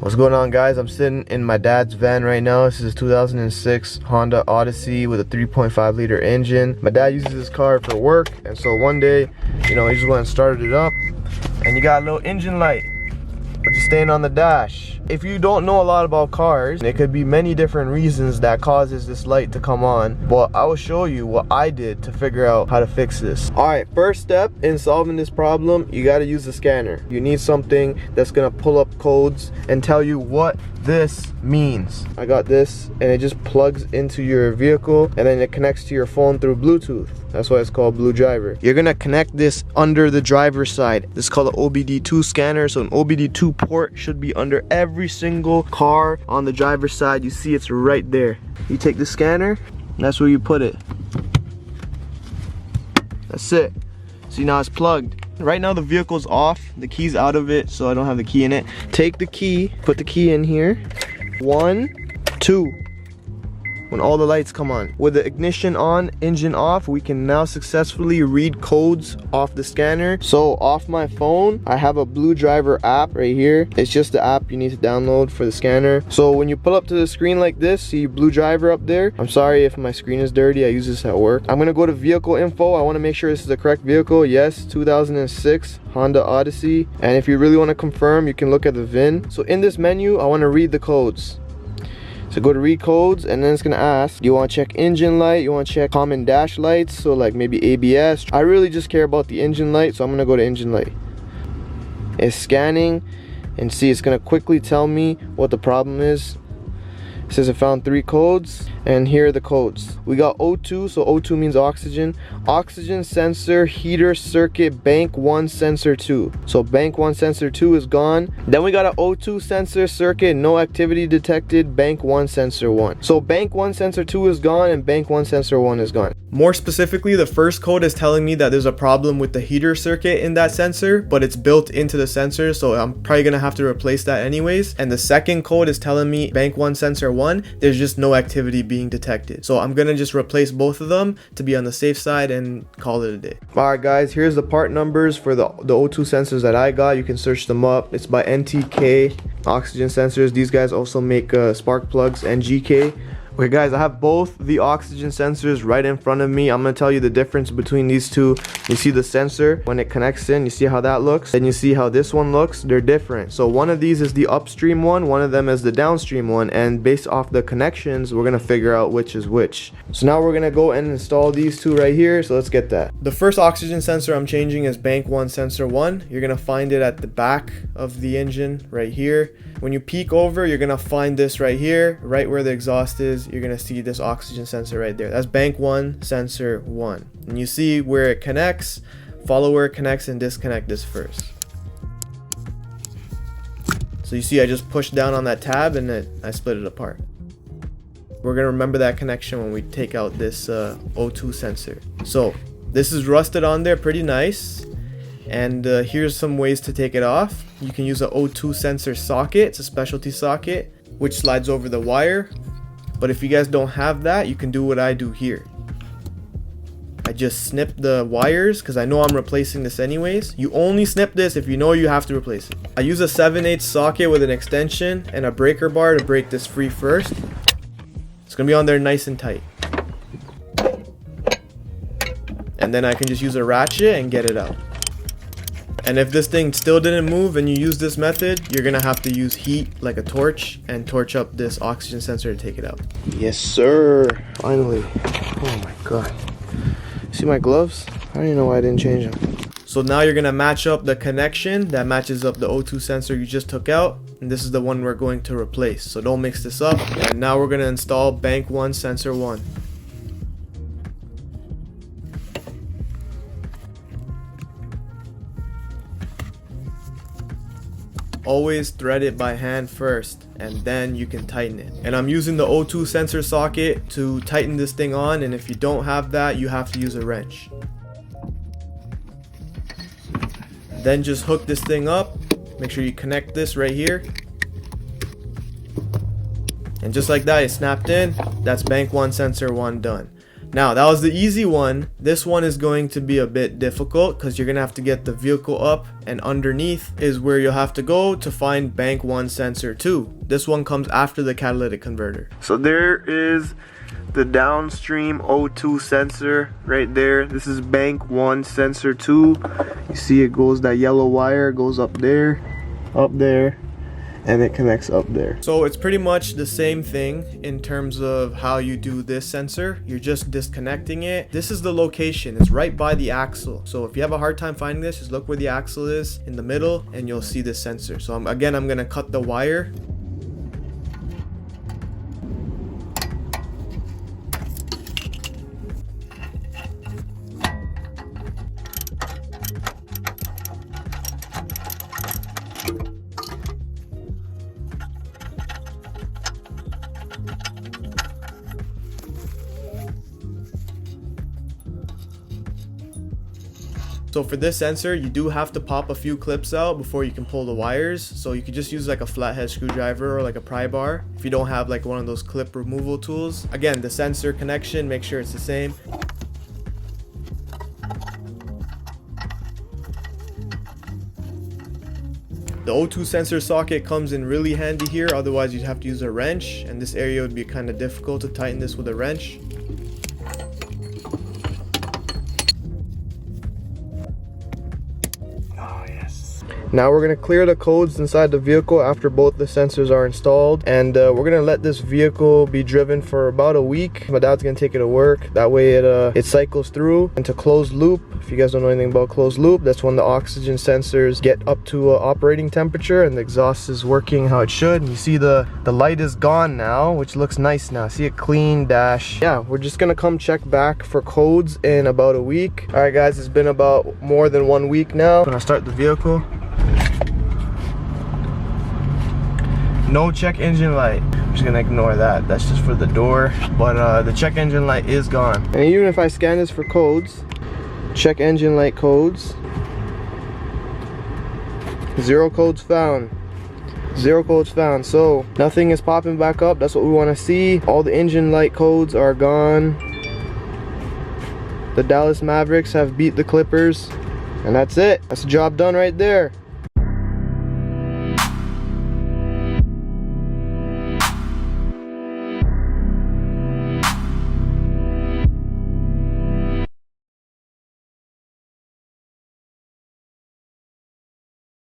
What's going on, guys? I'm sitting in my dad's van right now. This is a 2006 Honda Odyssey with a 3.5 liter engine. My dad uses this car for work, and so one day, you know, he just went and started it up, and you got a little engine light just staying on the dash. If you don't know a lot about cars, it could be many different reasons that causes this light to come on, but I will show you what I did to figure out how to fix this. All right, first step in solving this problem, you got to use the scanner. You need something that's gonna pull up codes and tell you what this means. I got this, and it just plugs into your vehicle, and then it connects to your phone through Bluetooth. That's why it's called Blue Driver. You're gonna connect this under the driver's side. This is called an OBD2 scanner. So an OBD2 port should be under every single car on the driver's side. You see it's right there. You take the scanner, and that's where you put it. That's it. See, now it's plugged. Right now the vehicle's off, the key's out of it, so I don't have the key in it. Take the key, put the key in here. 1, 2. When all the lights come on. With the ignition on, engine off, we can now successfully read codes off the scanner. So off my phone, I have a Blue Driver app right here. It's just the app you need to download for the scanner. So when you pull up to the screen like this, see Blue Driver up there. I'm sorry if my screen is dirty, I use this at work. I'm gonna go to vehicle info. I wanna make sure this is the correct vehicle. Yes, 2006 Honda Odyssey. And if you really wanna confirm, you can look at the VIN. So in this menu, I wanna read the codes. So go to read codes, and then it's gonna ask, do you want to check engine light? You want to check common dash lights, so like maybe ABS. I really just care about the engine light, so I'm gonna go to engine light. It's scanning, and see, it's gonna quickly tell me what the problem is. It says it found 3 codes, and here are the codes. We got O2, so O2 means oxygen. Oxygen sensor, heater circuit, bank 1 sensor 2. So bank 1 sensor 2 is gone. Then we got an O2 sensor circuit, no activity detected, bank 1 sensor 1. So bank 1 sensor 2 is gone, and bank 1 sensor 1 is gone. More specifically, the first code is telling me that there's a problem with the heater circuit in that sensor, but it's built into the sensor, so I'm probably gonna have to replace that anyways. And the second code is telling me bank 1 sensor 1, there's just no activity being detected. So I'm gonna just replace both of them to be on the safe side and call it a day. All right, guys, here's the part numbers for the O2 sensors that I got. You can search them up. It's by NTK Oxygen Sensors. These guys also make spark plugs, NGK. Okay, guys, I have both the oxygen sensors right in front of me. I'm gonna tell you the difference between these two. You see the sensor when it connects in, you see how that looks, and you see how this one looks. They're different. So one of these is the upstream one of them is the downstream one, and based off the connections, we're gonna figure out which is which. So now we're gonna go and install these two right here, so let's get that. The first oxygen sensor I'm changing is bank 1 sensor 1. You're gonna find it at the back of the engine right here. When you peek over, you're gonna find this right here, right where the exhaust is. You're gonna see this oxygen sensor right there. That's bank 1 sensor 1. And you see where it connects, follow where it connects, and disconnect this first. So you see I just pushed down on that tab, and I split it apart. We're gonna remember that connection when we take out this O2 sensor. So this is rusted on there pretty nice. And here's some ways to take it off. You can use an O2 sensor socket. It's a specialty socket which slides over the wire. But if you guys don't have that, you can do what I do here. I just snip the wires because I know I'm replacing this anyways. You only snip this if you know you have to replace it. I use a 7/8 socket with an extension and a breaker bar to break this free first. It's gonna be on there nice and tight. And then I can just use a ratchet and get it out. And if this thing still didn't move and you use this method, you're gonna have to use heat like a torch and torch up this oxygen sensor to take it out. Yes, sir. Finally. Oh my god. See my gloves? I don't even know why I didn't change them. So now you're gonna match up the connection that matches up the O2 sensor you just took out. And this is the one we're going to replace. So don't mix this up. And now we're gonna install bank 1 sensor 1. Always thread it by hand first, and then you can tighten it. And I'm using the O2 sensor socket to tighten this thing on, and if you don't have that, you have to use a wrench. Then just hook this thing up. Make sure you connect this right here. And just like that, it snapped in. That's bank 1 sensor 1 done. Now, that was the easy one. This one is going to be a bit difficult because you're gonna have to get the vehicle up, and underneath is where you'll have to go to find bank 1 sensor 2. This one comes after the catalytic converter. So there is the downstream O2 sensor right there. This is bank 1 sensor 2. You see it goes, that yellow wire goes up there, and it connects up there. So it's pretty much the same thing in terms of how you do this sensor. You're just disconnecting it. This is the location. It's right by the axle. So if you have a hard time finding this, just look where the axle is in the middle and you'll see this sensor. So I'm gonna cut the wire. So for this sensor, you do have to pop a few clips out before you can pull the wires. So you could just use like a flathead screwdriver or like a pry bar if you don't have like one of those clip removal tools. Again, the sensor connection, make sure it's the same. The O2 sensor socket comes in really handy here, otherwise you'd have to use a wrench, and this area would be kind of difficult to tighten this with a wrench. Now we're going to clear the codes inside the vehicle after both the sensors are installed, and we're going to let this vehicle be driven for about a week. My dad's going to take it to work. That way it cycles through into closed loop. If you guys don't know anything about closed loop, that's when the oxygen sensors get up to operating temperature and the exhaust is working how it should. And you see the light is gone now, which looks nice now. See a clean dash. Yeah, we're just going to come check back for codes in about a week. All right guys, it's been about more than 1 week now. I'm going to start the vehicle. No check engine light. I'm just gonna ignore that. That's just for the door. But the check engine light is gone. And even if I scan this for codes, check engine light codes, 0 codes found. 0 codes found. So nothing is popping back up. That's what we want to see. All the engine light codes are gone. The Dallas Mavericks have beat the Clippers. And that's it. That's the job done right there.